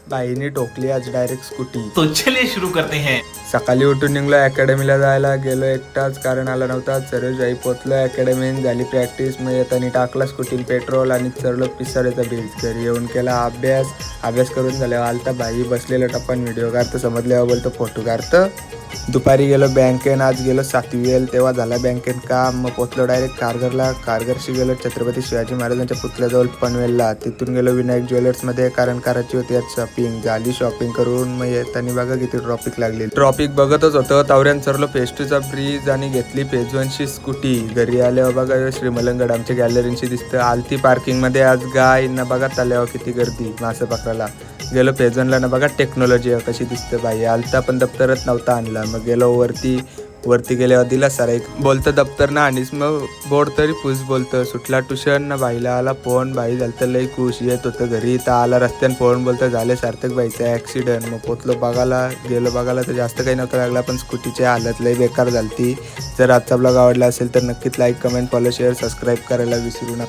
बाईने ठोकली आज डायरेक्ट स्कूटी। तो चलिए शुरू करते हैं। सकाळी उठून निघलो अकॅडमीला जायला, गेलो एकटाच कारण आला नव्हता। सरोजबाई पोचलो अकॅडमीत, झाली प्रॅक्टिस। मग येताना टाकला स्कूटीला पेट्रोल आणि चढलो पिसाळेचा ब्रिज। घरी येऊन केला अभ्यास करून झाल्यावर आलता भाई बसलेलं टप्पन व्हिडिओ काढतं, समजल्यावर बोलतो फोटो काढतं। दुपारी गेलो बँकेन, आज गेलो 7वी तेव्हा झाला बँकेत काम। मग पोचलो डायरेक्ट कारघरशी गेलो छत्रपती शिवाजी महाराजांच्या पुतळ्याजवळ पनवेलला। तिथून गेलो विनायक ज्वेलर्समध्ये कारण करायची होती आज शॉपिंग। झाली शॉपिंग करून मग येताना बघा किती ट्रॉफिक लागली। ट्रॉफिक बघतच होतं तावऱ्यान चरलो पेस्ट्रीचा ब्रिज आणि घेतली पेजवनची स्कूटी। घरी आल्यावर बघा श्रीमलंगड आमच्या गॅलरींशी दिसतं। आलती पार्किंगमध्ये आज गाय ना बघा तल्यावर किती गर्दी मासे पकडायला। गेलो पेजवनला ना बघा टेक्नॉलॉजी कशी दिसते भाई। आलता पण दप्तरच नव्हता आणला। मग गेलो वरती गेल्यावर दिला सर एक बोलतं दप्तर ना आणीस, मग बोर्ड तरी पुस बोलतं। सुटला ट्युशन ना भाईला आला फोन, भाई झालं तर लई खुश। येत होतं घरी तर आला रस्त्यानं फोन बोलतं झाले सार्थक भाईचा ॲक्सिडेंट। मग गेलो बघायला तर जास्त काही नव्हतं लागला, पण स्कूटीची हालत लई बेकार झालती। जर आजचा ब्लॉग आवडला असेल तर नक्कीच like comment follow share subscribe करायला विसरू नका।